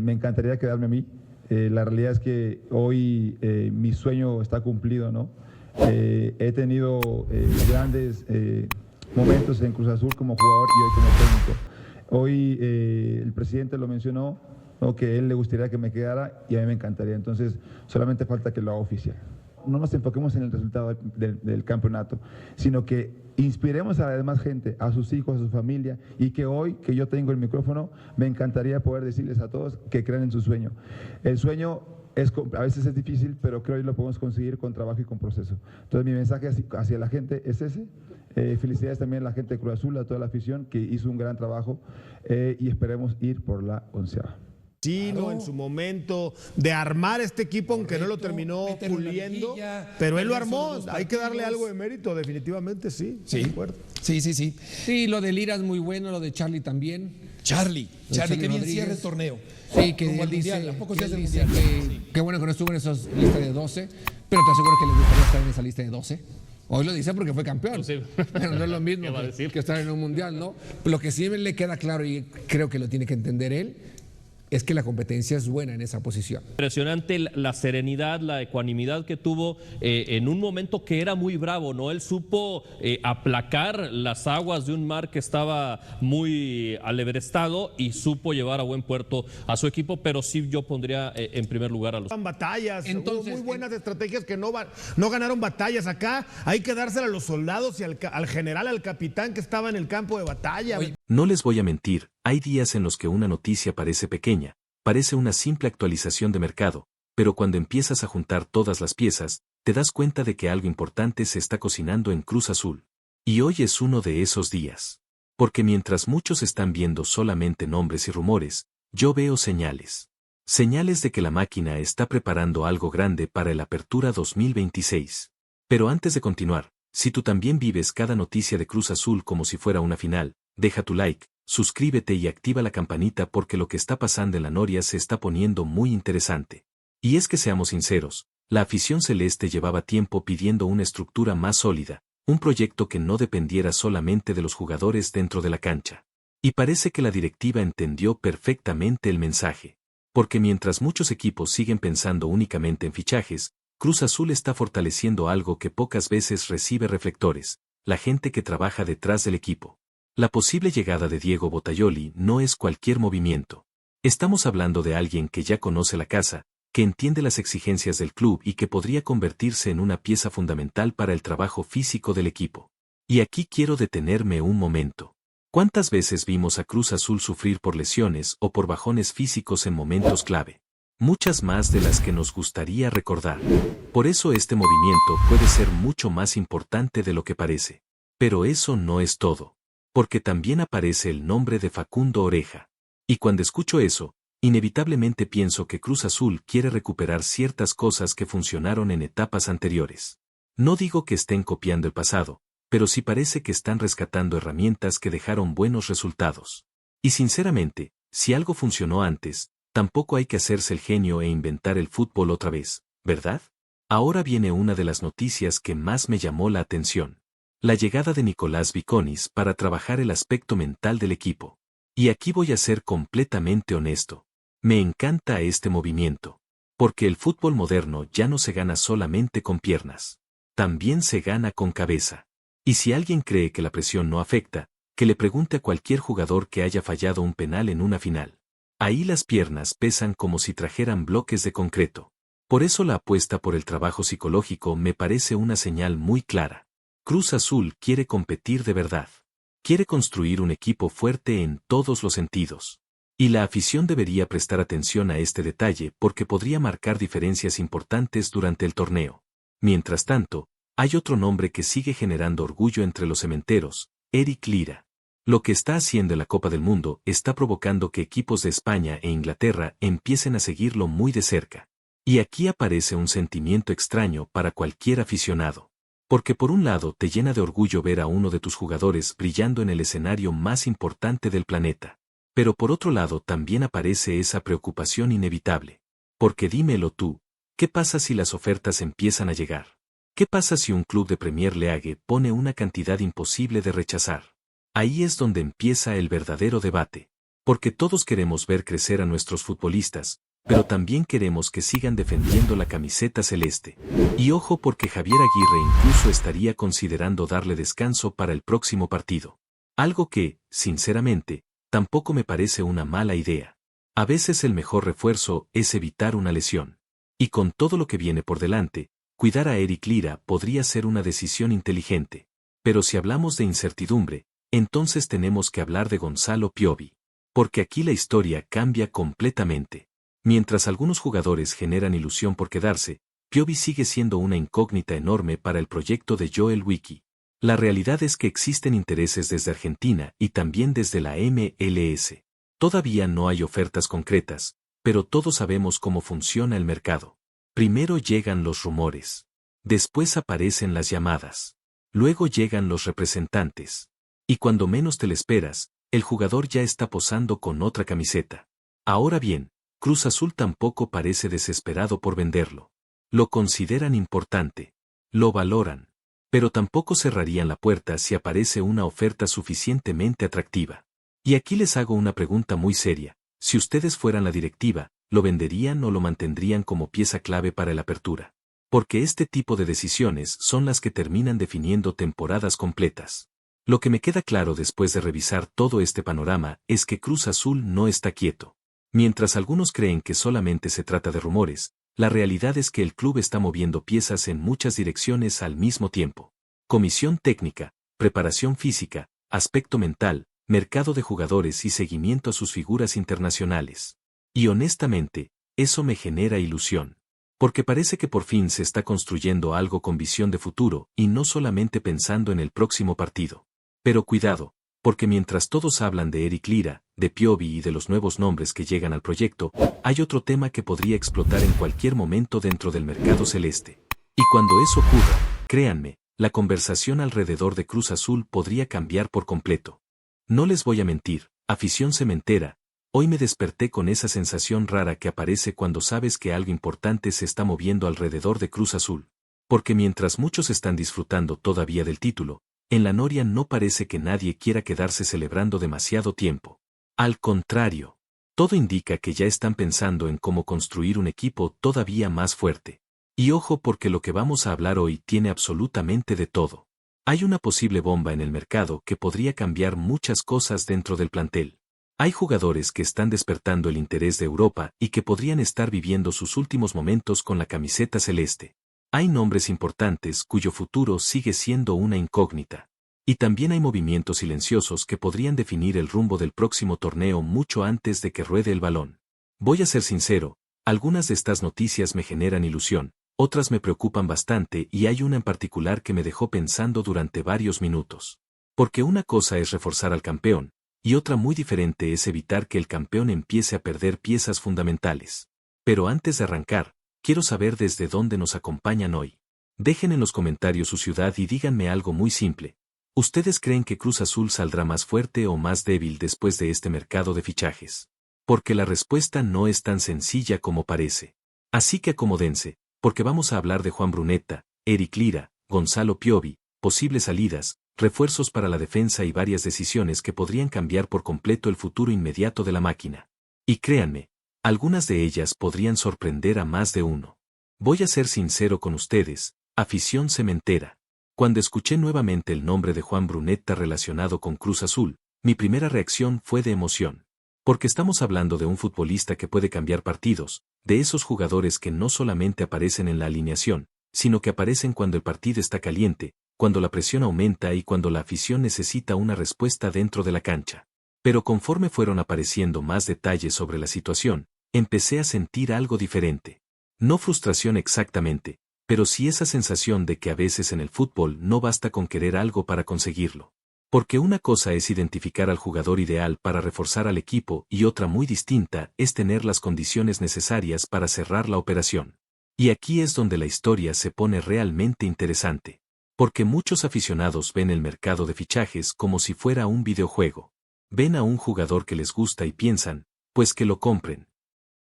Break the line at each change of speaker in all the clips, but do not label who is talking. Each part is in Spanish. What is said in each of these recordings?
me encantaría quedarme a mí. La realidad es que hoy mi sueño está cumplido, ¿no? He tenido grandes momentos en Cruz Azul como jugador y hoy como técnico. Hoy el presidente lo mencionó, ¿no? Que a él le gustaría que me quedara y a mí me encantaría. Entonces, solamente falta que lo haga oficial. No nos enfoquemos en el resultado del campeonato, sino que inspiremos a la demás gente, a sus hijos, a su familia, y que hoy, que yo tengo el micrófono, me encantaría poder decirles a todos que crean en su sueño. El sueño a veces es difícil, pero creo que lo podemos conseguir con trabajo y con proceso. Entonces mi mensaje hacia la gente es ese. Felicidades también a la gente de Cruz Azul, a toda la afición que hizo un gran trabajo y esperemos ir por la 11ª.
Claro. En su momento de armar este equipo, aunque no lo terminó puliendo, pero él lo armó. Hay que darle algo de mérito, definitivamente, sí.
Sí, sí. Sí, lo de Lira es muy bueno, lo de Charlie también.
Charlie, que bien cierra el torneo.
Sí, que él dice, qué bueno que no estuvo en esa lista de 12, pero te aseguro que le gustaría estar en esa lista de 12. Hoy lo dice porque fue campeón, sí. Pero no es lo mismo que estar en un mundial, ¿no? Lo que sí le queda claro, y creo que lo tiene que entender él, es que la competencia es buena en esa posición.
Impresionante la serenidad, la ecuanimidad que tuvo en un momento que era muy bravo, ¿no? Él supo aplacar las aguas de un mar que estaba muy alebrestado y supo llevar a buen puerto a su equipo, pero sí yo pondría en primer lugar a los...
Batallas, hubo muy buenas estrategias que no ganaron batallas. Acá hay que dársela a los soldados y al general, al capitán que estaba en el campo de batalla.
No les voy a mentir, hay días en los que una noticia parece pequeña, parece una simple actualización de mercado, pero cuando empiezas a juntar todas las piezas, te das cuenta de que algo importante se está cocinando en Cruz Azul. Y hoy es uno de esos días. Porque mientras muchos están viendo solamente nombres y rumores, yo veo señales. Señales de que la máquina está preparando algo grande para el Apertura 2026. Pero antes de continuar, si tú también vives cada noticia de Cruz Azul como si fuera una final, deja tu like, suscríbete y activa la campanita porque lo que está pasando en la Noria se está poniendo muy interesante. Y es que seamos sinceros, la afición celeste llevaba tiempo pidiendo una estructura más sólida, un proyecto que no dependiera solamente de los jugadores dentro de la cancha. Y parece que la directiva entendió perfectamente el mensaje. Porque mientras muchos equipos siguen pensando únicamente en fichajes, Cruz Azul está fortaleciendo algo que pocas veces recibe reflectores, la gente que trabaja detrás del equipo. La posible llegada de Diego Bottaioli no es cualquier movimiento. Estamos hablando de alguien que ya conoce la casa, que entiende las exigencias del club y que podría convertirse en una pieza fundamental para el trabajo físico del equipo. Y aquí quiero detenerme un momento. ¿Cuántas veces vimos a Cruz Azul sufrir por lesiones o por bajones físicos en momentos clave? Muchas más de las que nos gustaría recordar. Por eso este movimiento puede ser mucho más importante de lo que parece. Pero eso no es todo. Porque también aparece el nombre de Facundo Oreja. Y cuando escucho eso, inevitablemente pienso que Cruz Azul quiere recuperar ciertas cosas que funcionaron en etapas anteriores. No digo que estén copiando el pasado, pero sí parece que están rescatando herramientas que dejaron buenos resultados. Y sinceramente, si algo funcionó antes, tampoco hay que hacerse el genio e inventar el fútbol otra vez, ¿verdad? Ahora viene una de las noticias que más me llamó la atención. La llegada de Nicolás Viconis para trabajar el aspecto mental del equipo. Y aquí voy a ser completamente honesto. Me encanta este movimiento. Porque el fútbol moderno ya no se gana solamente con piernas. También se gana con cabeza. Y si alguien cree que la presión no afecta, que le pregunte a cualquier jugador que haya fallado un penal en una final. Ahí las piernas pesan como si trajeran bloques de concreto. Por eso la apuesta por el trabajo psicológico me parece una señal muy clara. Cruz Azul quiere competir de verdad. Quiere construir un equipo fuerte en todos los sentidos. Y la afición debería prestar atención a este detalle porque podría marcar diferencias importantes durante el torneo. Mientras tanto, hay otro nombre que sigue generando orgullo entre los cementeros, Eric Lira. Lo que está haciendo en la Copa del Mundo está provocando que equipos de España e Inglaterra empiecen a seguirlo muy de cerca. Y aquí aparece un sentimiento extraño para cualquier aficionado. Porque por un lado te llena de orgullo ver a uno de tus jugadores brillando en el escenario más importante del planeta. Pero por otro lado también aparece esa preocupación inevitable. Porque dímelo tú, ¿qué pasa si las ofertas empiezan a llegar? ¿Qué pasa si un club de Premier League pone una cantidad imposible de rechazar? Ahí es donde empieza el verdadero debate. Porque todos queremos ver crecer a nuestros futbolistas, pero también queremos que sigan defendiendo la camiseta celeste. Y ojo porque Javier Aguirre incluso estaría considerando darle descanso para el próximo partido. Algo que, sinceramente, tampoco me parece una mala idea. A veces el mejor refuerzo es evitar una lesión. Y con todo lo que viene por delante, cuidar a Eric Lira podría ser una decisión inteligente. Pero si hablamos de incertidumbre, entonces tenemos que hablar de Gonzalo Piovi. Porque aquí la historia cambia completamente. Mientras algunos jugadores generan ilusión por quedarse, Piovi sigue siendo una incógnita enorme para el proyecto de Joel Wiki. La realidad es que existen intereses desde Argentina y también desde la MLS. Todavía no hay ofertas concretas, pero todos sabemos cómo funciona el mercado. Primero llegan los rumores. Después aparecen las llamadas. Luego llegan los representantes. Y cuando menos te lo esperas, el jugador ya está posando con otra camiseta. Ahora bien, Cruz Azul tampoco parece desesperado por venderlo. Lo consideran importante. Lo valoran. Pero tampoco cerrarían la puerta si aparece una oferta suficientemente atractiva. Y aquí les hago una pregunta muy seria. Si ustedes fueran la directiva, ¿lo venderían o lo mantendrían como pieza clave para la apertura? Porque este tipo de decisiones son las que terminan definiendo temporadas completas. Lo que me queda claro después de revisar todo este panorama es que Cruz Azul no está quieto. Mientras algunos creen que solamente se trata de rumores, la realidad es que el club está moviendo piezas en muchas direcciones al mismo tiempo. Comisión técnica, preparación física, aspecto mental, mercado de jugadores y seguimiento a sus figuras internacionales. Y honestamente, eso me genera ilusión. Porque parece que por fin se está construyendo algo con visión de futuro y no solamente pensando en el próximo partido. Pero cuidado, porque mientras todos hablan de Eric Lira, de Piovi y de los nuevos nombres que llegan al proyecto, hay otro tema que podría explotar en cualquier momento dentro del mercado celeste. Y cuando eso ocurra, créanme, la conversación alrededor de Cruz Azul podría cambiar por completo. No les voy a mentir, afición cementera, hoy me desperté con esa sensación rara que aparece cuando sabes que algo importante se está moviendo alrededor de Cruz Azul. Porque mientras muchos están disfrutando todavía del título, en la Noria no parece que nadie quiera quedarse celebrando demasiado tiempo. Al contrario, todo indica que ya están pensando en cómo construir un equipo todavía más fuerte. Y ojo porque lo que vamos a hablar hoy tiene absolutamente de todo. Hay una posible bomba en el mercado que podría cambiar muchas cosas dentro del plantel. Hay jugadores que están despertando el interés de Europa y que podrían estar viviendo sus últimos momentos con la camiseta celeste. Hay nombres importantes cuyo futuro sigue siendo una incógnita. Y también hay movimientos silenciosos que podrían definir el rumbo del próximo torneo mucho antes de que ruede el balón. Voy a ser sincero, algunas de estas noticias me generan ilusión, otras me preocupan bastante y hay una en particular que me dejó pensando durante varios minutos. Porque una cosa es reforzar al campeón, y otra muy diferente es evitar que el campeón empiece a perder piezas fundamentales. Pero antes de arrancar, quiero saber desde dónde nos acompañan hoy. Dejen en los comentarios su ciudad y díganme algo muy simple. ¿Ustedes creen que Cruz Azul saldrá más fuerte o más débil después de este mercado de fichajes? Porque la respuesta no es tan sencilla como parece. Así que acomódense, porque vamos a hablar de Juan Brunetta, Eric Lira, Gonzalo Piovi, posibles salidas, refuerzos para la defensa y varias decisiones que podrían cambiar por completo el futuro inmediato de la máquina. Y créanme, algunas de ellas podrían sorprender a más de uno. Voy a ser sincero con ustedes, afición cementera. Cuando escuché nuevamente el nombre de Juan Brunetta relacionado con Cruz Azul, mi primera reacción fue de emoción. Porque estamos hablando de un futbolista que puede cambiar partidos, de esos jugadores que no solamente aparecen en la alineación, sino que aparecen cuando el partido está caliente, cuando la presión aumenta y cuando la afición necesita una respuesta dentro de la cancha. Pero conforme fueron apareciendo más detalles sobre la situación, empecé a sentir algo diferente. No frustración exactamente, pero sí esa sensación de que a veces en el fútbol no basta con querer algo para conseguirlo. Porque una cosa es identificar al jugador ideal para reforzar al equipo y otra muy distinta es tener las condiciones necesarias para cerrar la operación. Y aquí es donde la historia se pone realmente interesante. Porque muchos aficionados ven el mercado de fichajes como si fuera un videojuego. Ven a un jugador que les gusta y piensan, pues que lo compren.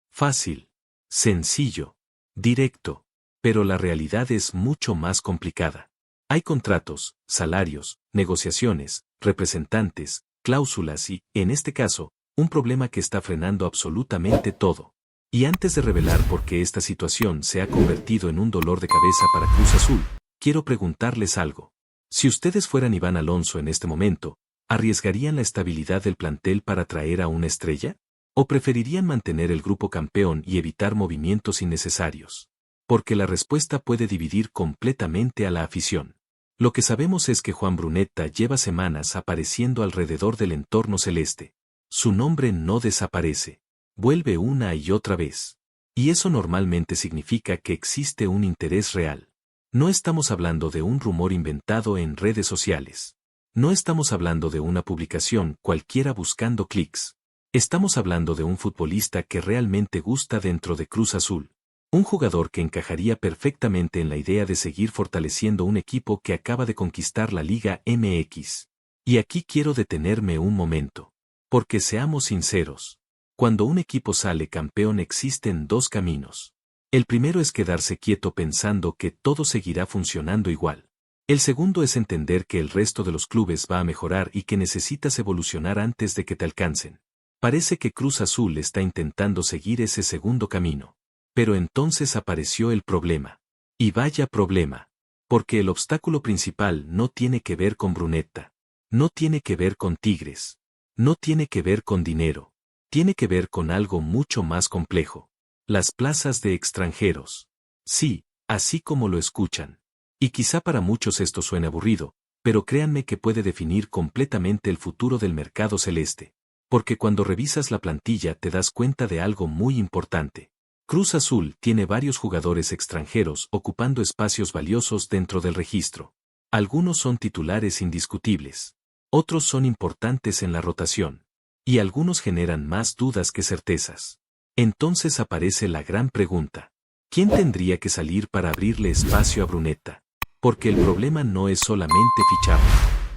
Fácil, sencillo, directo, pero la realidad es mucho más complicada. Hay contratos, salarios, negociaciones, representantes, cláusulas y, en este caso, un problema que está frenando absolutamente todo. Y antes de revelar por qué esta situación se ha convertido en un dolor de cabeza para Cruz Azul, quiero preguntarles algo. Si ustedes fueran Iván Alonso en este momento, ¿arriesgarían la estabilidad del plantel para traer a una estrella? ¿O preferirían mantener el grupo campeón y evitar movimientos innecesarios? Porque la respuesta puede dividir completamente a la afición. Lo que sabemos es que Juan Brunetta lleva semanas apareciendo alrededor del entorno celeste. Su nombre no desaparece. Vuelve una y otra vez. Y eso normalmente significa que existe un interés real. No estamos hablando de un rumor inventado en redes sociales. No estamos hablando de una publicación cualquiera buscando clics. Estamos hablando de un futbolista que realmente gusta dentro de Cruz Azul. Un jugador que encajaría perfectamente en la idea de seguir fortaleciendo un equipo que acaba de conquistar la Liga MX. Y aquí quiero detenerme un momento. Porque seamos sinceros. Cuando un equipo sale campeón existen dos caminos. El primero es quedarse quieto pensando que todo seguirá funcionando igual. El segundo es entender que el resto de los clubes va a mejorar y que necesitas evolucionar antes de que te alcancen. Parece que Cruz Azul está intentando seguir ese segundo camino. Pero entonces apareció el problema. Y vaya problema. Porque el obstáculo principal no tiene que ver con Brunetta. No tiene que ver con Tigres. No tiene que ver con dinero. Tiene que ver con algo mucho más complejo. Las plazas de extranjeros. Sí, así como lo escuchan. Y quizá para muchos esto suene aburrido, pero créanme que puede definir completamente el futuro del mercado celeste. Porque cuando revisas la plantilla te das cuenta de algo muy importante. Cruz Azul tiene varios jugadores extranjeros ocupando espacios valiosos dentro del registro. Algunos son titulares indiscutibles. Otros son importantes en la rotación. Y algunos generan más dudas que certezas. Entonces aparece la gran pregunta. ¿Quién tendría que salir para abrirle espacio a Brunetta? Porque el problema no es solamente ficharlo.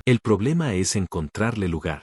El problema es encontrarle lugar.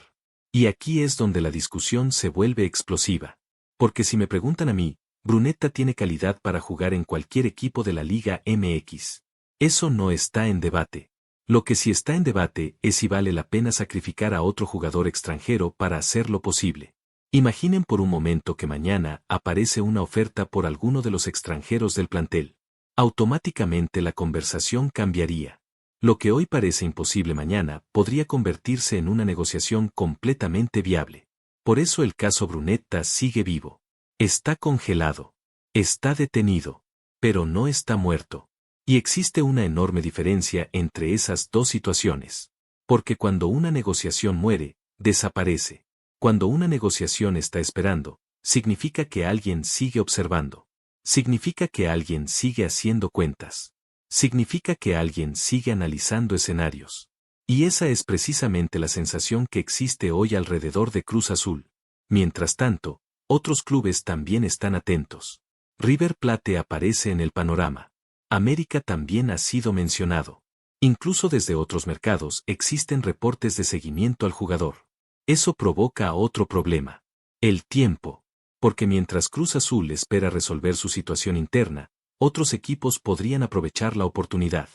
Y aquí es donde la discusión se vuelve explosiva. Porque si me preguntan a mí, Brunetta tiene calidad para jugar en cualquier equipo de la Liga MX. Eso no está en debate. Lo que sí está en debate es si vale la pena sacrificar a otro jugador extranjero para hacerlo posible. Imaginen por un momento que mañana aparece una oferta por alguno de los extranjeros del plantel. Automáticamente la conversación cambiaría. Lo que hoy parece imposible mañana podría convertirse en una negociación completamente viable. Por eso el caso Brunetta sigue vivo. Está congelado. Está detenido. Pero no está muerto. Y existe una enorme diferencia entre esas dos situaciones. Porque cuando una negociación muere, desaparece. Cuando una negociación está esperando, significa que alguien sigue observando. Significa que alguien sigue haciendo cuentas. Significa que alguien sigue analizando escenarios. Y esa es precisamente la sensación que existe hoy alrededor de Cruz Azul. Mientras tanto, otros clubes también están atentos. River Plate aparece en el panorama. América también ha sido mencionado. Incluso desde otros mercados existen reportes de seguimiento al jugador. Eso provoca otro problema. El tiempo. Porque mientras Cruz Azul espera resolver su situación interna, otros equipos podrían aprovechar la oportunidad.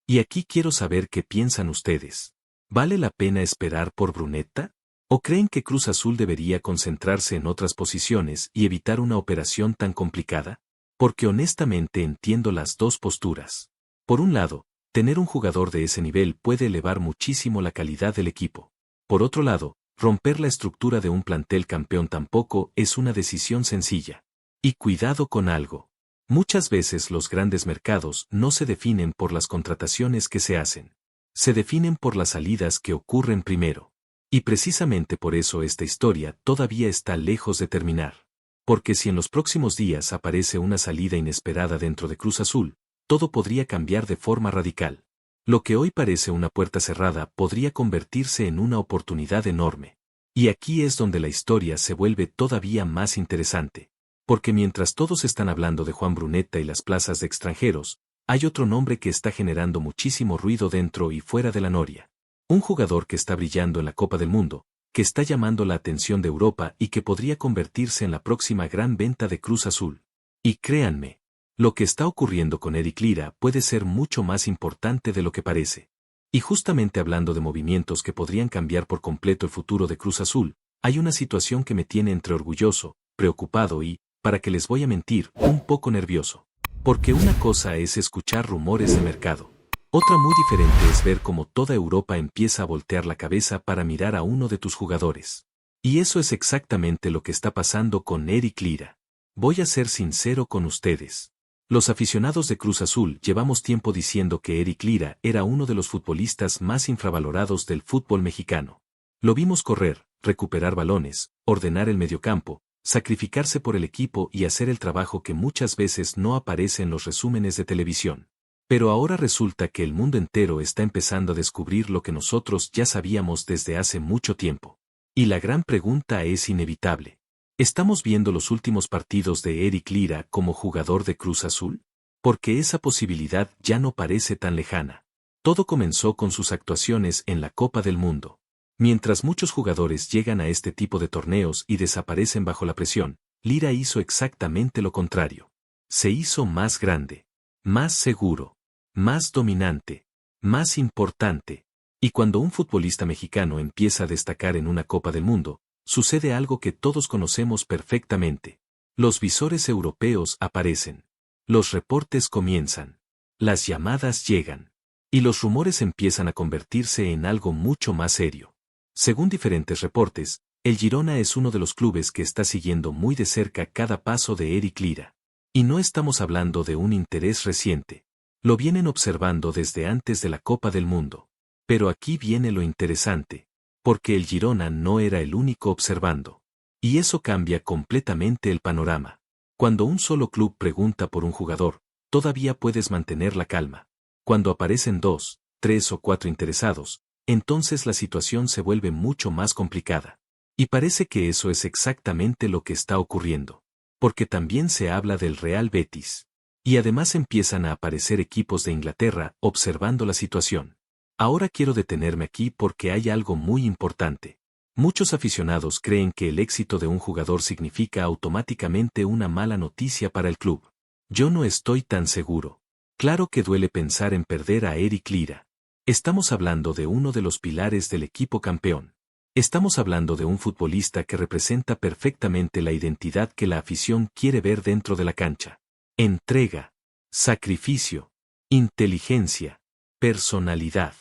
Y aquí quiero saber qué piensan ustedes. ¿Vale la pena esperar por Brunetta? ¿O creen que Cruz Azul debería concentrarse en otras posiciones y evitar una operación tan complicada? Porque honestamente entiendo las dos posturas. Por un lado, tener un jugador de ese nivel puede elevar muchísimo la calidad del equipo. Por otro lado, romper la estructura de un plantel campeón tampoco es una decisión sencilla. Y cuidado con algo. Muchas veces los grandes mercados no se definen por las contrataciones que se hacen. Se definen por las salidas que ocurren primero. Y precisamente por eso esta historia todavía está lejos de terminar. Porque si en los próximos días aparece una salida inesperada dentro de Cruz Azul, todo podría cambiar de forma radical. Lo que hoy parece una puerta cerrada podría convertirse en una oportunidad enorme. Y aquí es donde la historia se vuelve todavía más interesante. Porque mientras todos están hablando de Juan Brunetta y las plazas de extranjeros, hay otro nombre que está generando muchísimo ruido dentro y fuera de la noria. Un jugador que está brillando en la Copa del Mundo, que está llamando la atención de Europa y que podría convertirse en la próxima gran venta de Cruz Azul. Y créanme, lo que está ocurriendo con Eric Lira puede ser mucho más importante de lo que parece. Y justamente hablando de movimientos que podrían cambiar por completo el futuro de Cruz Azul, hay una situación que me tiene entre orgulloso, preocupado y, para que les voy a mentir, un poco nervioso. Porque una cosa es escuchar rumores de mercado. Otra muy diferente es ver cómo toda Europa empieza a voltear la cabeza para mirar a uno de tus jugadores. Y eso es exactamente lo que está pasando con Eric Lira. Voy a ser sincero con ustedes. Los aficionados de Cruz Azul llevamos tiempo diciendo que Eric Lira era uno de los futbolistas más infravalorados del fútbol mexicano. Lo vimos correr, recuperar balones, ordenar el mediocampo, sacrificarse por el equipo y hacer el trabajo que muchas veces no aparece en los resúmenes de televisión. Pero ahora resulta que el mundo entero está empezando a descubrir lo que nosotros ya sabíamos desde hace mucho tiempo. Y la gran pregunta es inevitable. ¿Estamos viendo los últimos partidos de Eric Lira como jugador de Cruz Azul? Porque esa posibilidad ya no parece tan lejana. Todo comenzó con sus actuaciones en la Copa del Mundo. Mientras muchos jugadores llegan a este tipo de torneos y desaparecen bajo la presión, Lira hizo exactamente lo contrario. Se hizo más grande, más seguro, más dominante, más importante. Y cuando un futbolista mexicano empieza a destacar en una Copa del Mundo, sucede algo que todos conocemos perfectamente. Los visores europeos aparecen. Los reportes comienzan. Las llamadas llegan. Y los rumores empiezan a convertirse en algo mucho más serio. Según diferentes reportes, el Girona es uno de los clubes que está siguiendo muy de cerca cada paso de Eric Lira. Y no estamos hablando de un interés reciente. Lo vienen observando desde antes de la Copa del Mundo. Pero aquí viene lo interesante. Porque el Girona no era el único observando. Y eso cambia completamente el panorama. Cuando un solo club pregunta por un jugador, todavía puedes mantener la calma. Cuando aparecen 2, 3 o 4 interesados, entonces la situación se vuelve mucho más complicada. Y parece que eso es exactamente lo que está ocurriendo. Porque también se habla del Real Betis. Y además empiezan a aparecer equipos de Inglaterra observando la situación. Ahora quiero detenerme aquí porque hay algo muy importante. Muchos aficionados creen que el éxito de un jugador significa automáticamente una mala noticia para el club. Yo no estoy tan seguro. Claro que duele pensar en perder a Eric Lira. Estamos hablando de uno de los pilares del equipo campeón. Estamos hablando de un futbolista que representa perfectamente la identidad que la afición quiere ver dentro de la cancha. Entrega, sacrificio, inteligencia, personalidad.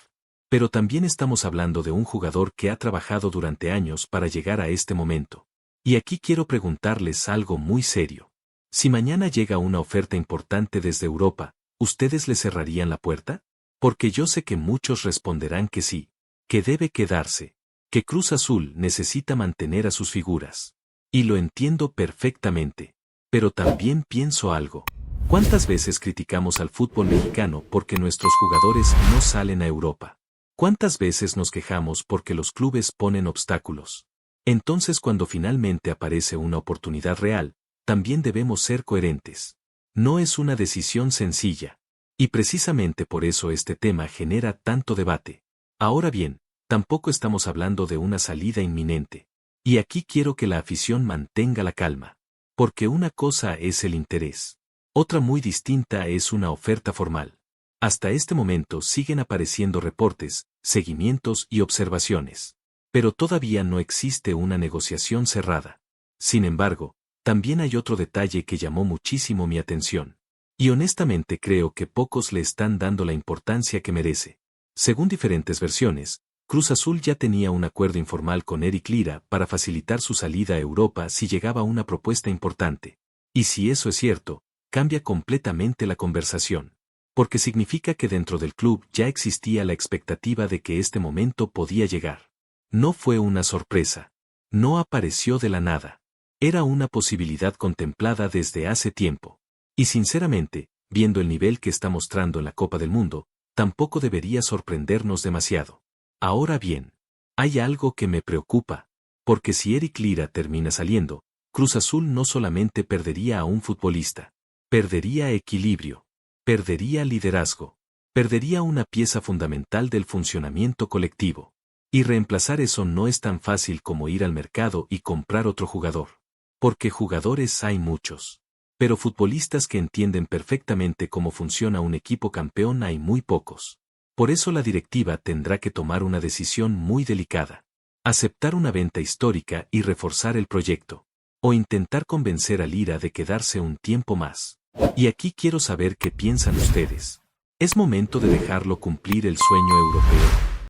Pero también estamos hablando de un jugador que ha trabajado durante años para llegar a este momento. Y aquí quiero preguntarles algo muy serio. Si mañana llega una oferta importante desde Europa, ¿ustedes le cerrarían la puerta? Porque yo sé que muchos responderán que sí, que debe quedarse, que Cruz Azul necesita mantener a sus figuras. Y lo entiendo perfectamente. Pero también pienso algo. ¿Cuántas veces criticamos al fútbol mexicano porque nuestros jugadores no salen a Europa? ¿Cuántas veces nos quejamos porque los clubes ponen obstáculos? Entonces cuando finalmente aparece una oportunidad real, también debemos ser coherentes. No es una decisión sencilla. Y precisamente por eso este tema genera tanto debate. Ahora bien, tampoco estamos hablando de una salida inminente. Y aquí quiero que la afición mantenga la calma. Porque una cosa es el interés. Otra muy distinta es una oferta formal. Hasta este momento siguen apareciendo reportes, seguimientos y observaciones. Pero todavía no existe una negociación cerrada. Sin embargo, también hay otro detalle que llamó muchísimo mi atención. Y honestamente creo que pocos le están dando la importancia que merece. Según diferentes versiones, Cruz Azul ya tenía un acuerdo informal con Eric Lira para facilitar su salida a Europa si llegaba una propuesta importante. Y si eso es cierto, cambia completamente la conversación. Porque significa que dentro del club ya existía la expectativa de que este momento podía llegar. No fue una sorpresa. No apareció de la nada. Era una posibilidad contemplada desde hace tiempo. Y sinceramente, viendo el nivel que está mostrando en la Copa del Mundo, tampoco debería sorprendernos demasiado. Ahora bien, hay algo que me preocupa. Porque si Eric Lira termina saliendo, Cruz Azul no solamente perdería a un futbolista. Perdería equilibrio. Perdería liderazgo. Perdería una pieza fundamental del funcionamiento colectivo. Y reemplazar eso no es tan fácil como ir al mercado y comprar otro jugador. Porque jugadores hay muchos. Pero futbolistas que entienden perfectamente cómo funciona un equipo campeón hay muy pocos. Por eso la directiva tendrá que tomar una decisión muy delicada. aceptar una venta histórica y reforzar el proyecto, o intentar convencer al Lira de quedarse un tiempo más. Y aquí quiero saber qué piensan ustedes. ¿Es momento de dejarlo cumplir el sueño europeo?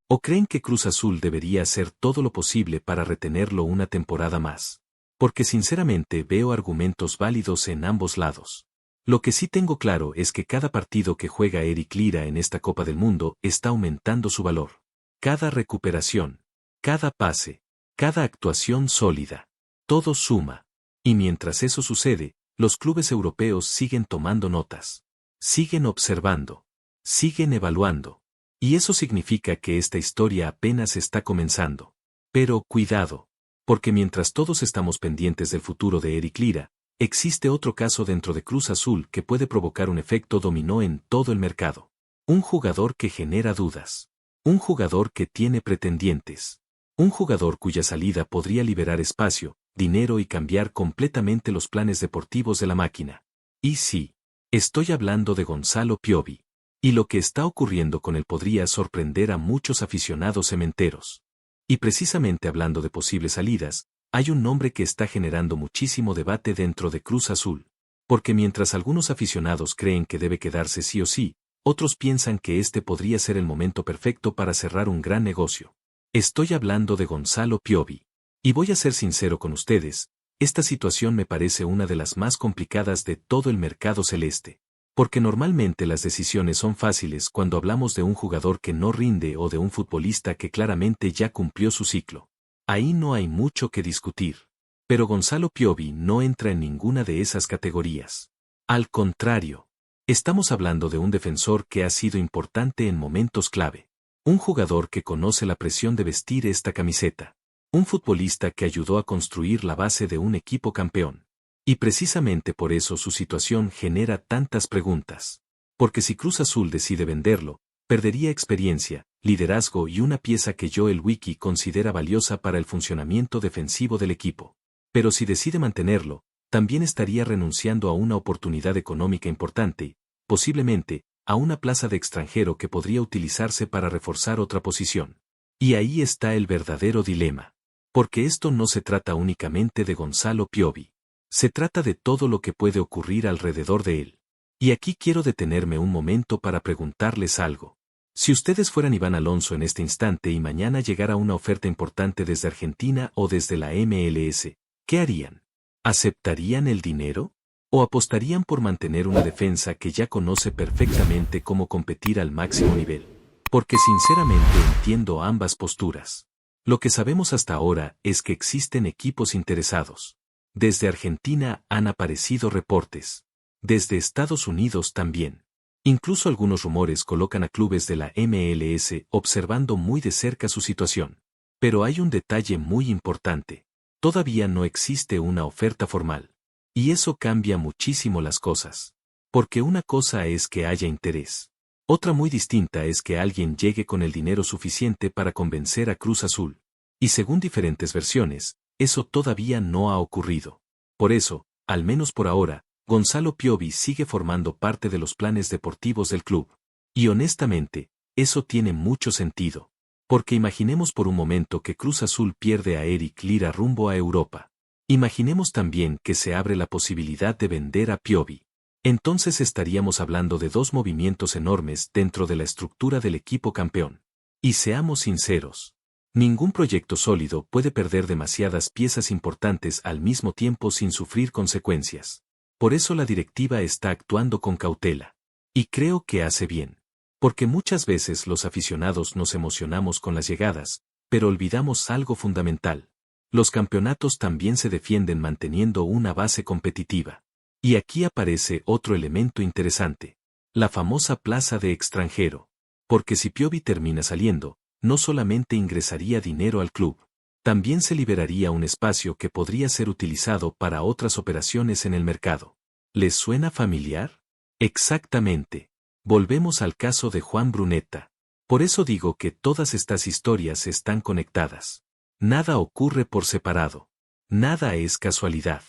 ¿O creen que Cruz Azul debería hacer todo lo posible para retenerlo una temporada más? Porque sinceramente veo argumentos válidos en ambos lados. Lo que sí tengo claro es que cada partido que juega Eric Lira en esta Copa del Mundo está aumentando su valor. Cada recuperación, cada pase, cada actuación sólida, todo suma. Y mientras eso sucede, los clubes europeos siguen tomando notas, siguen observando, siguen evaluando. Y eso significa que esta historia apenas está comenzando. Pero cuidado, porque mientras todos estamos pendientes del futuro de Eric Lira, existe otro caso dentro de Cruz Azul que puede provocar un efecto dominó en todo el mercado. Un jugador que genera dudas. Un jugador que tiene pretendientes. Un jugador cuya salida podría liberar espacio, dinero y cambiar completamente los planes deportivos de la máquina. Y sí, estoy hablando de Gonzalo Piovi. Y lo que está ocurriendo con él podría sorprender a muchos aficionados cementeros. Y precisamente hablando de posibles salidas, hay un nombre que está generando muchísimo debate dentro de Cruz Azul. Porque mientras algunos aficionados creen que debe quedarse sí o sí, otros piensan que este podría ser el momento perfecto para cerrar un gran negocio. Estoy hablando de Gonzalo Piovi. Y voy a ser sincero con ustedes, esta situación me parece una de las más complicadas de todo el mercado celeste. Porque normalmente las decisiones son fáciles cuando hablamos de un jugador que no rinde o de un futbolista que claramente ya cumplió su ciclo. Ahí no hay mucho que discutir. Pero Gonzalo Piovi no entra en ninguna de esas categorías. Al contrario, estamos hablando de un defensor que ha sido importante en momentos clave. Un jugador que conoce la presión de vestir esta camiseta. Un futbolista que ayudó a construir la base de un equipo campeón. Y precisamente por eso su situación genera tantas preguntas. Porque si Cruz Azul decide venderlo, perdería experiencia, liderazgo y una pieza que Joel Wiki considera valiosa para el funcionamiento defensivo del equipo. Pero si decide mantenerlo, también estaría renunciando a una oportunidad económica importante, posiblemente, a una plaza de extranjero que podría utilizarse para reforzar otra posición. Y ahí está el verdadero dilema. Porque esto no se trata únicamente de Gonzalo Piovi. Se trata de todo lo que puede ocurrir alrededor de él. Y aquí quiero detenerme un momento para preguntarles algo. Si ustedes fueran Iván Alonso en este instante y mañana llegara una oferta importante desde Argentina o desde la MLS, ¿qué harían? ¿Aceptarían el dinero? ¿O apostarían por mantener una defensa que ya conoce perfectamente cómo competir al máximo nivel? Porque sinceramente entiendo ambas posturas. Lo que sabemos hasta ahora es que existen equipos interesados. Desde Argentina han aparecido reportes. Desde Estados Unidos también. Incluso algunos rumores colocan a clubes de la MLS observando muy de cerca su situación. Pero hay un detalle muy importante. Todavía no existe una oferta formal. Y eso cambia muchísimo las cosas. Porque una cosa es que haya interés. Otra muy distinta es que alguien llegue con el dinero suficiente para convencer a Cruz Azul. Y según diferentes versiones, eso todavía no ha ocurrido. Por eso, al menos por ahora, Gonzalo Piovi sigue formando parte de los planes deportivos del club. Y honestamente, eso tiene mucho sentido. Porque imaginemos por un momento que Cruz Azul pierde a Eric Lira rumbo a Europa. Imaginemos también que se abre la posibilidad de vender a Piovi. Entonces estaríamos hablando de dos movimientos enormes dentro de la estructura del equipo campeón. Y seamos sinceros. Ningún proyecto sólido puede perder demasiadas piezas importantes al mismo tiempo sin sufrir consecuencias. Por eso la directiva está actuando con cautela. Y creo que hace bien. Porque muchas veces los aficionados nos emocionamos con las llegadas, pero olvidamos algo fundamental. Los campeonatos también se defienden manteniendo una base competitiva. Y aquí aparece otro elemento interesante. La famosa plaza de extranjero. Porque si Piovi termina saliendo, no solamente ingresaría dinero al club, también se liberaría un espacio que podría ser utilizado para otras operaciones en el mercado. ¿Les suena familiar? Exactamente. Volvemos al caso de Juan Brunetta. Por eso digo que todas estas historias están conectadas. Nada ocurre por separado. Nada es casualidad.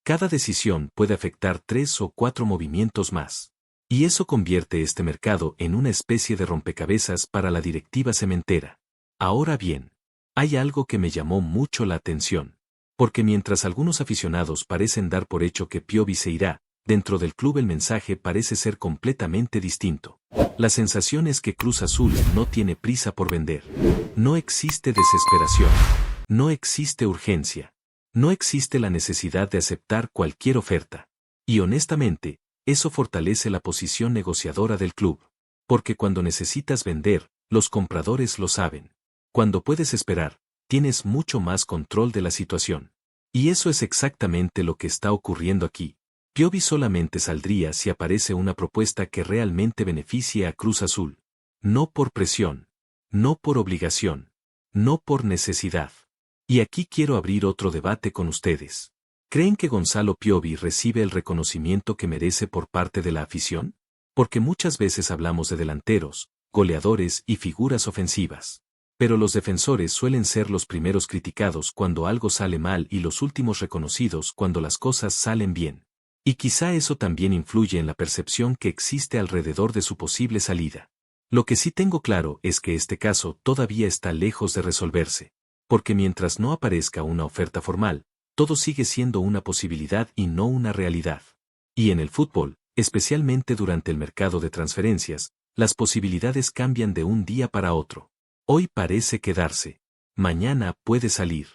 Cada decisión puede afectar 3 o 4 movimientos más. Y eso convierte este mercado en una especie de rompecabezas para la directiva cementera. Ahora bien, hay algo que me llamó mucho la atención. Porque mientras algunos aficionados parecen dar por hecho que Piovi se irá, dentro del club el mensaje parece ser completamente distinto. La sensación es que Cruz Azul no tiene prisa por vender. No existe desesperación. No existe urgencia. No existe la necesidad de aceptar cualquier oferta. Y honestamente, eso fortalece la posición negociadora del club. Porque cuando necesitas vender, los compradores lo saben. Cuando puedes esperar, tienes mucho más control de la situación. Y eso es exactamente lo que está ocurriendo aquí. Piovi solamente saldría si aparece una propuesta que realmente beneficie a Cruz Azul. No por presión. No por obligación. No por necesidad. Y aquí quiero abrir otro debate con ustedes. ¿Creen que Gonzalo Piovi recibe el reconocimiento que merece por parte de la afición? Porque muchas veces hablamos de delanteros, goleadores y figuras ofensivas. Pero los defensores suelen ser los primeros criticados cuando algo sale mal y los últimos reconocidos cuando las cosas salen bien. Y quizá eso también influye en la percepción que existe alrededor de su posible salida. Lo que sí tengo claro es que este caso todavía está lejos de resolverse. Porque mientras no aparezca una oferta formal, todo sigue siendo una posibilidad y no una realidad. Y en el fútbol, especialmente durante el mercado de transferencias, las posibilidades cambian de un día para otro. Hoy parece quedarse. Mañana puede salir.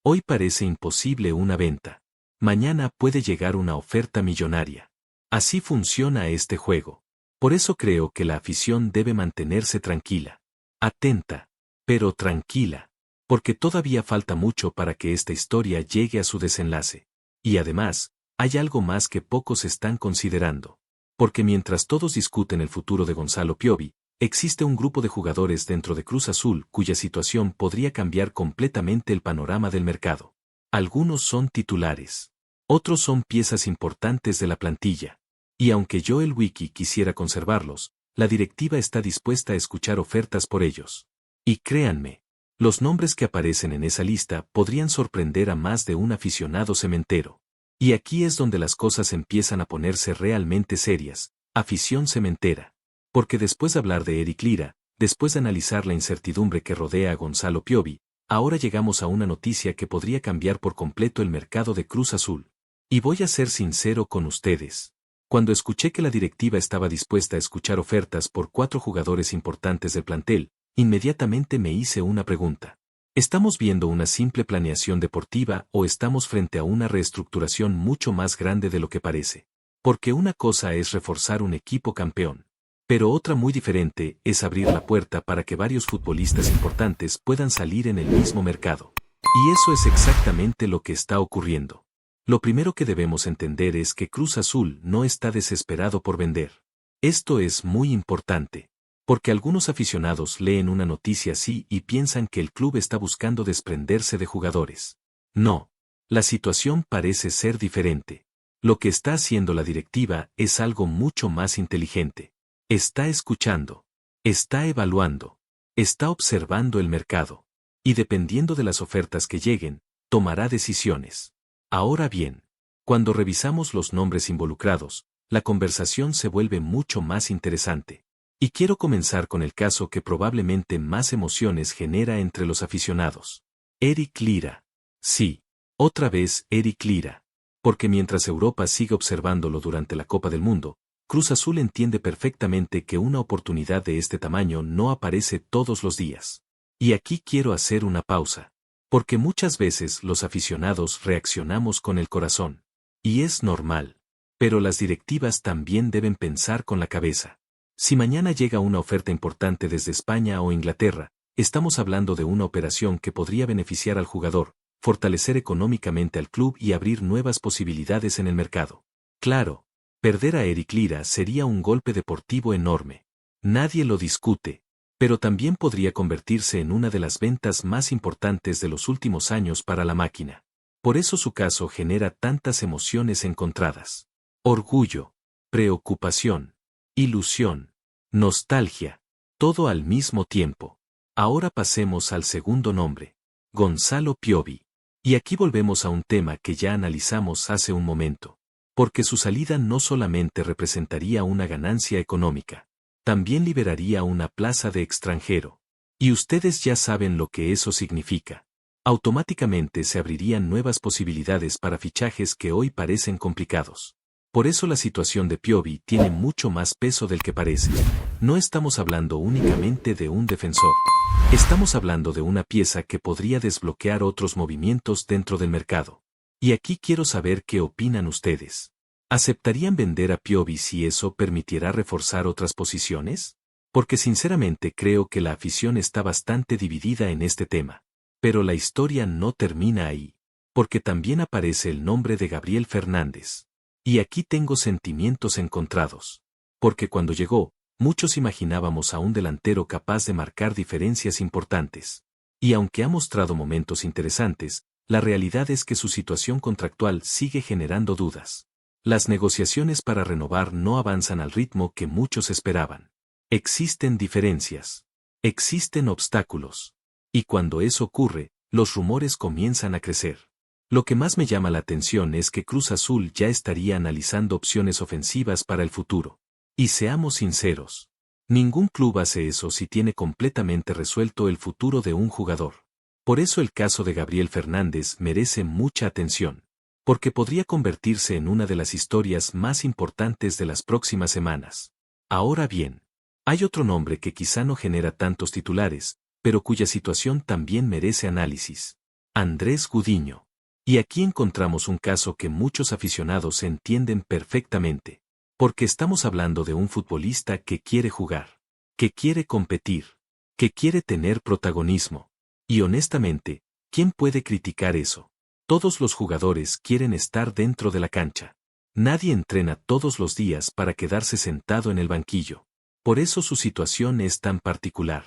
Hoy parece imposible una venta. Mañana puede llegar una oferta millonaria. Así funciona este juego. Por eso creo que la afición debe mantenerse tranquila. Atenta. Pero tranquila. Porque todavía falta mucho para que esta historia llegue a su desenlace. Y además, hay algo más que pocos están considerando. Porque mientras todos discuten el futuro de Gonzalo Piovi, existe un grupo de jugadores dentro de Cruz Azul cuya situación podría cambiar completamente el panorama del mercado. Algunos son titulares. Otros son piezas importantes de la plantilla. Y aunque Joel Wiki quisiera conservarlos, la directiva está dispuesta a escuchar ofertas por ellos. Y créanme, los nombres que aparecen en esa lista podrían sorprender a más de un aficionado cementero. Y aquí es donde las cosas empiezan a ponerse realmente serias. Afición cementera. Porque después de hablar de Eric Lira, después de analizar la incertidumbre que rodea a Gonzalo Piovi, ahora llegamos a una noticia que podría cambiar por completo el mercado de Cruz Azul. Y voy a ser sincero con ustedes. Cuando escuché que la directiva estaba dispuesta a escuchar ofertas por 4 jugadores importantes del plantel, inmediatamente me hice una pregunta. ¿Estamos viendo una simple planeación deportiva o estamos frente a una reestructuración mucho más grande de lo que parece? Porque una cosa es reforzar un equipo campeón. Pero otra muy diferente es abrir la puerta para que varios futbolistas importantes puedan salir en el mismo mercado. Y eso es exactamente lo que está ocurriendo. Lo primero que debemos entender es que Cruz Azul no está desesperado por vender. Esto es muy importante. Porque algunos aficionados leen una noticia así y piensan que el club está buscando desprenderse de jugadores. No. La situación parece ser diferente. Lo que está haciendo la directiva es algo mucho más inteligente. Está escuchando. Está evaluando. Está observando el mercado. Y dependiendo de las ofertas que lleguen, tomará decisiones. Ahora bien, cuando revisamos los nombres involucrados, la conversación se vuelve mucho más interesante. Y quiero comenzar con el caso que probablemente más emociones genera entre los aficionados. Eric Lira. Sí, otra vez Eric Lira. Porque mientras Europa sigue observándolo durante la Copa del Mundo, Cruz Azul entiende perfectamente que una oportunidad de este tamaño no aparece todos los días. Y aquí quiero hacer una pausa. Porque muchas veces los aficionados reaccionamos con el corazón. Y es normal. Pero las directivas también deben pensar con la cabeza. Si mañana llega una oferta importante desde España o Inglaterra, estamos hablando de una operación que podría beneficiar al jugador, fortalecer económicamente al club y abrir nuevas posibilidades en el mercado. Claro. Perder a Eric Lira sería un golpe deportivo enorme. Nadie lo discute, pero también podría convertirse en una de las ventas más importantes de los últimos años para la máquina. Por eso su caso genera tantas emociones encontradas. Orgullo, preocupación, ilusión, nostalgia, todo al mismo tiempo. Ahora pasemos al segundo nombre, Gonzalo Piovi. Y aquí volvemos a un tema que ya analizamos hace un momento. Porque su salida no solamente representaría una ganancia económica, también liberaría una plaza de extranjero. Y ustedes ya saben lo que eso significa. Automáticamente se abrirían nuevas posibilidades para fichajes que hoy parecen complicados. Por eso la situación de Piovi tiene mucho más peso del que parece. No estamos hablando únicamente de un defensor. Estamos hablando de una pieza que podría desbloquear otros movimientos dentro del mercado. Y aquí quiero saber qué opinan ustedes. ¿Aceptarían vender a Piovi si eso permitiera reforzar otras posiciones? Porque sinceramente creo que la afición está bastante dividida en este tema. Pero la historia no termina ahí. Porque también aparece el nombre de Gabriel Fernández. Y aquí tengo sentimientos encontrados. Porque cuando llegó, muchos imaginábamos a un delantero capaz de marcar diferencias importantes. Y aunque ha mostrado momentos interesantes, la realidad es que su situación contractual sigue generando dudas. Las negociaciones para renovar no avanzan al ritmo que muchos esperaban. Existen diferencias. Existen obstáculos. Y cuando eso ocurre, los rumores comienzan a crecer. Lo que más me llama la atención es que Cruz Azul ya estaría analizando opciones ofensivas para el futuro. Y seamos sinceros. Ningún club hace eso si tiene completamente resuelto el futuro de un jugador. Por eso el caso de Gabriel Fernández merece mucha atención. Porque podría convertirse en una de las historias más importantes de las próximas semanas. Ahora bien, hay otro nombre que quizá no genera tantos titulares, pero cuya situación también merece análisis. Andrés Gudiño. Y aquí encontramos un caso que muchos aficionados entienden perfectamente. Porque estamos hablando de un futbolista que quiere jugar, que quiere competir, que quiere tener protagonismo. Y honestamente, ¿quién puede criticar eso? Todos los jugadores quieren estar dentro de la cancha. Nadie entrena todos los días para quedarse sentado en el banquillo. Por eso su situación es tan particular.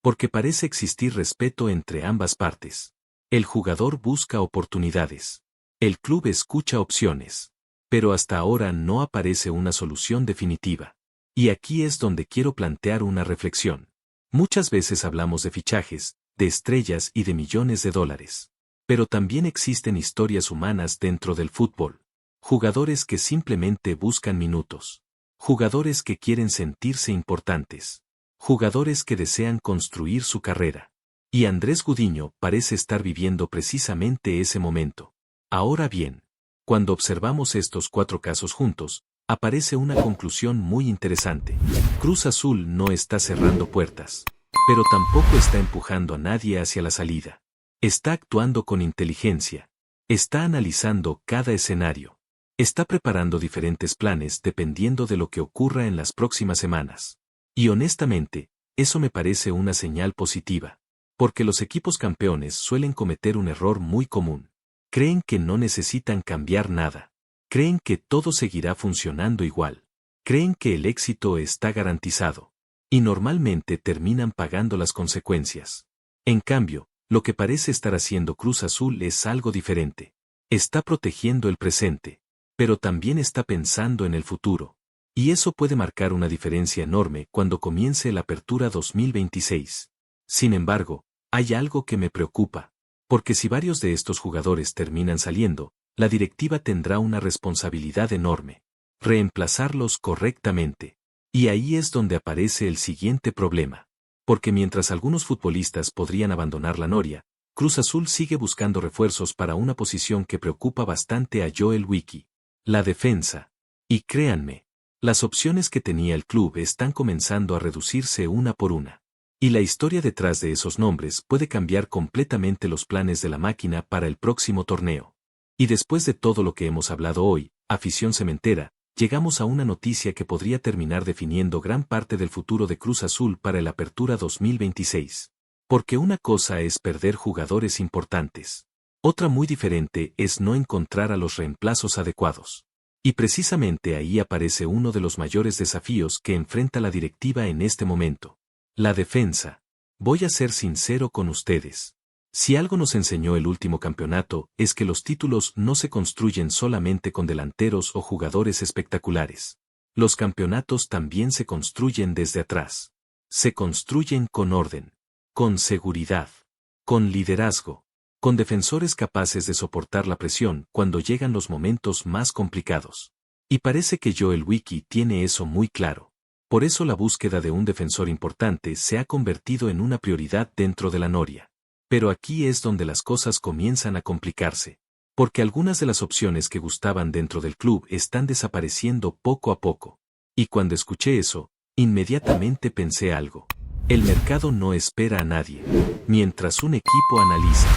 Porque parece existir respeto entre ambas partes. El jugador busca oportunidades. El club escucha opciones. Pero hasta ahora no aparece una solución definitiva. Y aquí es donde quiero plantear una reflexión. Muchas veces hablamos de fichajes, de estrellas y de millones de dólares. Pero también existen historias humanas dentro del fútbol. Jugadores que simplemente buscan minutos. Jugadores que quieren sentirse importantes. Jugadores que desean construir su carrera. Y Andrés Gudiño parece estar viviendo precisamente ese momento. Ahora bien, cuando observamos estos 4 casos juntos, aparece una conclusión muy interesante. Cruz Azul no está cerrando puertas. Pero tampoco está empujando a nadie hacia la salida. Está actuando con inteligencia. Está analizando cada escenario. Está preparando diferentes planes dependiendo de lo que ocurra en las próximas semanas. Y honestamente, eso me parece una señal positiva. Porque los equipos campeones suelen cometer un error muy común. Creen que no necesitan cambiar nada. Creen que todo seguirá funcionando igual. Creen que el éxito está garantizado. Y normalmente terminan pagando las consecuencias. En cambio, lo que parece estar haciendo Cruz Azul es algo diferente. Está protegiendo el presente. Pero también está pensando en el futuro. Y eso puede marcar una diferencia enorme cuando comience la apertura 2026. Sin embargo, hay algo que me preocupa. Porque si varios de estos jugadores terminan saliendo, la directiva tendrá una responsabilidad enorme. Reemplazarlos correctamente. Y ahí es donde aparece el siguiente problema. Porque mientras algunos futbolistas podrían abandonar la noria, Cruz Azul sigue buscando refuerzos para una posición que preocupa bastante a Joel Wiki. La defensa. Y créanme, las opciones que tenía el club están comenzando a reducirse una por una. Y la historia detrás de esos nombres puede cambiar completamente los planes de la máquina para el próximo torneo. Y después de todo lo que hemos hablado hoy, afición cementera, llegamos a una noticia que podría terminar definiendo gran parte del futuro de Cruz Azul para el Apertura 2026. Porque una cosa es perder jugadores importantes. Otra muy diferente es no encontrar a los reemplazos adecuados. Y precisamente ahí aparece uno de los mayores desafíos que enfrenta la directiva en este momento. La defensa. Voy a ser sincero con ustedes. Si algo nos enseñó el último campeonato es que los títulos no se construyen solamente con delanteros o jugadores espectaculares. Los campeonatos también se construyen desde atrás. Se construyen con orden, con seguridad, con liderazgo, con defensores capaces de soportar la presión cuando llegan los momentos más complicados. Y parece que Joel Wiki tiene eso muy claro. Por eso la búsqueda de un defensor importante se ha convertido en una prioridad dentro de la Noria. Pero aquí es donde las cosas comienzan a complicarse, porque algunas de las opciones que gustaban dentro del club están desapareciendo poco a poco. Y cuando escuché eso, inmediatamente pensé algo. El mercado no espera a nadie. Mientras un equipo analiza,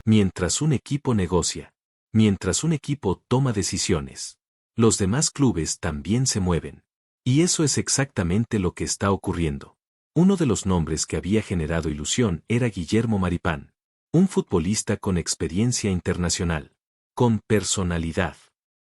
mientras un equipo negocia, mientras un equipo toma decisiones, los demás clubes también se mueven. Y eso es exactamente lo que está ocurriendo. Uno de los nombres que había generado ilusión era Guillermo Maripán, un futbolista con experiencia internacional, con personalidad,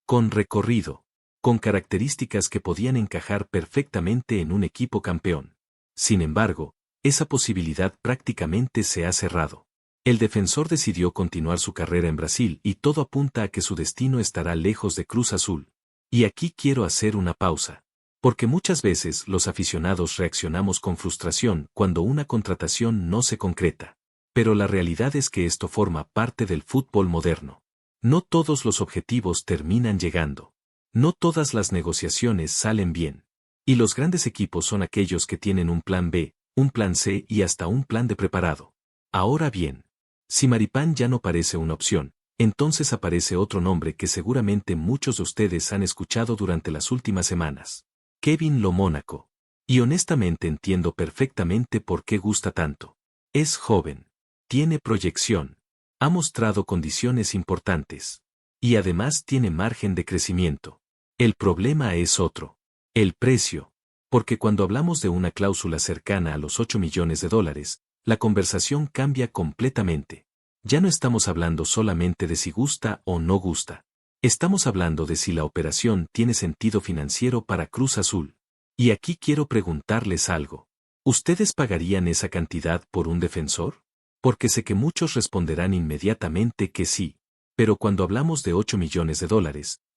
con recorrido, con características que podían encajar perfectamente en un equipo campeón. Sin embargo, esa posibilidad prácticamente se ha cerrado. El defensor decidió continuar su carrera en Brasil y todo apunta a que su destino estará lejos de Cruz Azul. Y aquí quiero hacer una pausa. Porque muchas veces los aficionados reaccionamos con frustración cuando una contratación no se concreta. Pero la realidad es que esto forma parte del fútbol moderno. No todos los objetivos terminan llegando. No todas las negociaciones salen bien. Y los grandes equipos son aquellos que tienen un plan B, un plan C y hasta un plan de preparado. Ahora bien, si Maripán ya no parece una opción, entonces aparece otro nombre que seguramente muchos de ustedes han escuchado durante las últimas semanas. Kevin Lo Mónaco. Y honestamente entiendo perfectamente por qué gusta tanto. Es joven. Tiene proyección. Ha mostrado condiciones importantes. Y además tiene margen de crecimiento. El problema es otro. El precio. Porque cuando hablamos de una cláusula cercana a los $8 millones, la conversación cambia completamente. Ya no estamos hablando solamente de si gusta o no gusta. Estamos hablando de si la operación tiene sentido financiero para Cruz Azul. Y aquí quiero preguntarles algo. ¿Ustedes pagarían esa cantidad por un defensor? Porque sé que muchos responderán inmediatamente que sí. Pero cuando hablamos de $8 millones,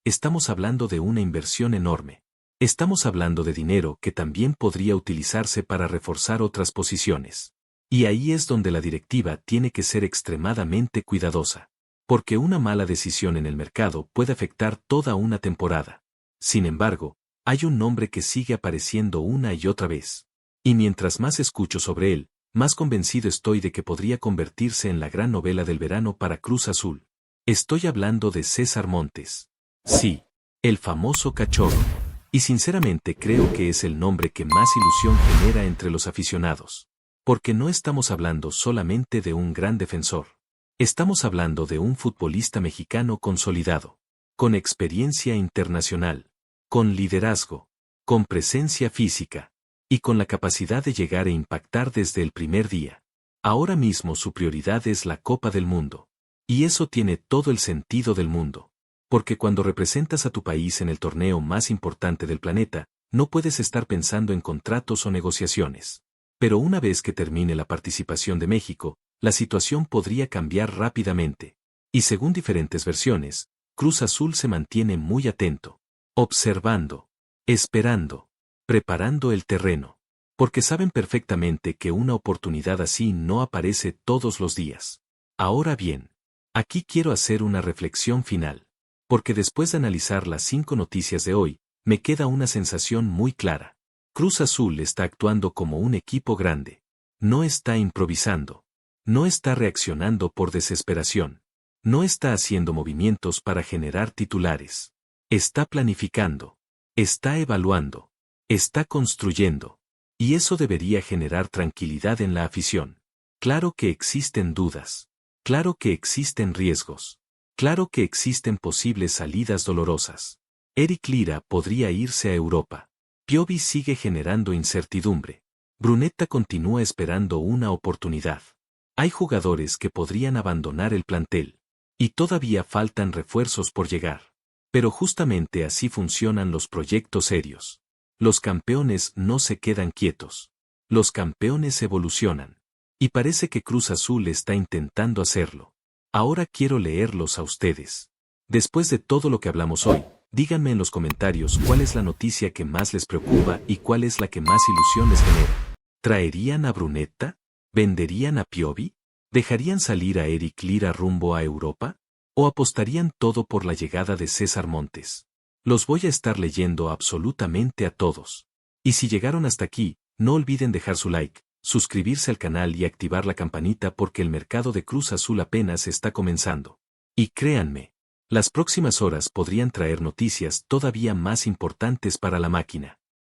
estamos hablando de una inversión enorme. Estamos hablando de dinero que también podría utilizarse para reforzar otras posiciones. Y ahí es donde la directiva tiene que ser extremadamente cuidadosa. Porque una mala decisión en el mercado puede afectar toda una temporada. Sin embargo, hay un nombre que sigue apareciendo una y otra vez. Y mientras más escucho sobre él, más convencido estoy de que podría convertirse en la gran novela del verano para Cruz Azul. Estoy hablando de César Montes. Sí, el famoso cachorro. Y sinceramente creo que es el nombre que más ilusión genera entre los aficionados. Porque no estamos hablando solamente de un gran defensor. Estamos hablando de un futbolista mexicano consolidado, con experiencia internacional, con liderazgo, con presencia física, y con la capacidad de llegar e impactar desde el primer día. Ahora mismo su prioridad es la Copa del Mundo. Y eso tiene todo el sentido del mundo. Porque cuando representas a tu país en el torneo más importante del planeta, no puedes estar pensando en contratos o negociaciones. Pero una vez que termine la participación de México, la situación podría cambiar rápidamente. Y según diferentes versiones, Cruz Azul se mantiene muy atento, observando, esperando, preparando el terreno. Porque saben perfectamente que una oportunidad así no aparece todos los días. Ahora bien, aquí quiero hacer una reflexión final. Porque después de analizar las 5 noticias de hoy, me queda una sensación muy clara. Cruz Azul está actuando como un equipo grande. No está improvisando. No está reaccionando por desesperación. No está haciendo movimientos para generar titulares. Está planificando. Está evaluando. Está construyendo. Y eso debería generar tranquilidad en la afición. Claro que existen dudas. Claro que existen riesgos. Claro que existen posibles salidas dolorosas. Eric Lira podría irse a Europa. Piovi sigue generando incertidumbre. Brunetta continúa esperando una oportunidad. Hay jugadores que podrían abandonar el plantel. Y todavía faltan refuerzos por llegar. Pero justamente así funcionan los proyectos serios. Los campeones no se quedan quietos. Los campeones evolucionan. Y parece que Cruz Azul está intentando hacerlo. Ahora quiero leerlos a ustedes. Después de todo lo que hablamos hoy, díganme en los comentarios cuál es la noticia que más les preocupa y cuál es la que más ilusión les genera. ¿Traerían a Brunetta? ¿Venderían a Piovi? ¿Dejarían salir a Eric Lira rumbo a Europa? ¿O apostarían todo por la llegada de César Montes? Los voy a estar leyendo absolutamente a todos. Y si llegaron hasta aquí, no olviden dejar su like, suscribirse al canal y activar la campanita porque el mercado de Cruz Azul apenas está comenzando. Y créanme, las próximas horas podrían traer noticias todavía más importantes para la máquina.